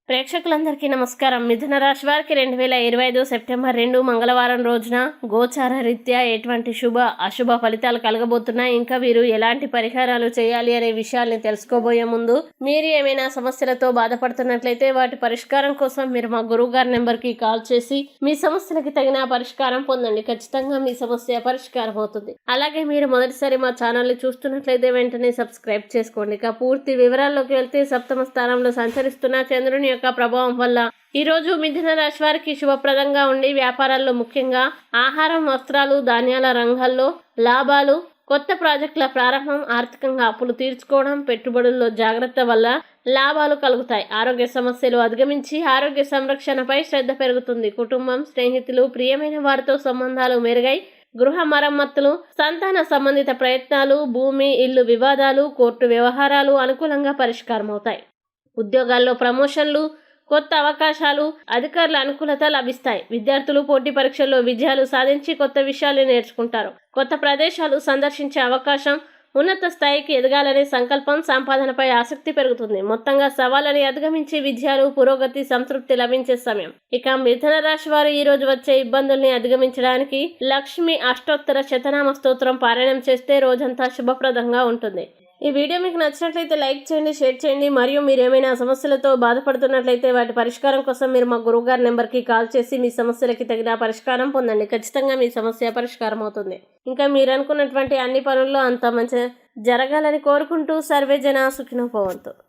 ప్రేక్షకులందరికీ నమస్కారం. మిథున రాశి వారికి 2025 సెప్టెంబర్ 2 మంగళవారం రోజున గోచార రీత్యా ఎటువంటి శుభ అశుభ ఫలితాలు కలగబోతున్నాయి, ఇంకా వీరు ఎలాంటి పరిహారాలు చేయాలి అనే విషయాల్ని తెలుసుకోబోయే ముందు మీరు ఏమైనా సమస్యలతో బాధపడుతున్నట్లయితే వాటి పరిష్కారం కోసం మీరు మా గురువు గారి నెంబర్కి కాల్ చేసి మీ సమస్యలకి తగిన పరిష్కారం పొందండి. ఖచ్చితంగా మీ సమస్య పరిష్కారం అవుతుంది. అలాగే మీరు మొదటిసారి మా ఛానల్ని చూస్తున్నట్లయితే వెంటనే సబ్స్క్రైబ్ చేసుకోండి. ఇక పూర్తి వివరాల్లోకి వెళ్తే సప్తమ స్థానంలో సంచరిస్తున్న చంద్రుని యొక్క ప్రభావం వల్ల ఈ రోజు మిథున రాశి వారికి శుభప్రదంగా ఉండి వ్యాపారాల్లో ముఖ్యంగా ఆహారం, వస్త్రాలు, ధాన్యాల రంగాల్లో లాభాలు, కొత్త ప్రాజెక్టుల ప్రారంభం, ఆర్థికంగా అప్పులు తీర్చుకోవడం, పెట్టుబడుల్లో జాగ్రత్త వల్ల లాభాలు కలుగుతాయి. ఆరోగ్య సమస్యలు అధిగమించి ఆరోగ్య సంరక్షణపై శ్రద్ధ పెరుగుతుంది. కుటుంబం, స్నేహితులు, ప్రియమైన వారితో సంబంధాలు మెరుగై గృహ మరమ్మతులు, సంతాన సంబంధిత ప్రయత్నాలు, భూమి ఇల్లు వివాదాలు, కోర్టు వ్యవహారాలు అనుకూలంగా పరిష్కారం అవుతాయి. ఉద్యోగాల్లో ప్రమోషన్లు, కొత్త అవకాశాలు, అధికారుల అనుకూలత లభిస్తాయి. విద్యార్థులు పోటీ పరీక్షల్లో విజయాలు సాధించి కొత్త విషయాలు నేర్చుకుంటారు. కొత్త ప్రదేశాలు సందర్శించే అవకాశం, ఉన్నత స్థాయికి ఎదగాలనే సంకల్పం, సంపాదనపై ఆసక్తి పెరుగుతుంది. మొత్తంగా సవాళ్ళని అధిగమించి విజయాలు, పురోగతి, సంతృప్తి లభించే సమయం. ఇక మిథున రాశి వారు ఈ రోజు వచ్చే ఇబ్బందుల్ని అధిగమించడానికి లక్ష్మి అష్టోత్తర శతనామ స్తోత్రం పారాయణం చేస్తే రోజంతా శుభప్రదంగా ఉంటుంది. ఈ వీడియో మీకు నచ్చినట్లయితే లైక్ చేయండి, షేర్ చేయండి. మరియు మీరు ఏమైనా సమస్యలతో బాధపడుతున్నట్లయితే వాటి పరిష్కారం కోసం మీరు మా గురువుగారి నెంబర్కి కాల్ చేసి మీ సమస్యలకి తగిన పరిష్కారం పొందండి. ఖచ్చితంగా మీ సమస్య పరిష్కారం అవుతుంది. ఇంకా మీరు అనుకున్నటువంటి అన్ని పనుల్లో అంత మంచి జరగాలని కోరుకుంటూ సర్వే జన సుఖినో భవంతు.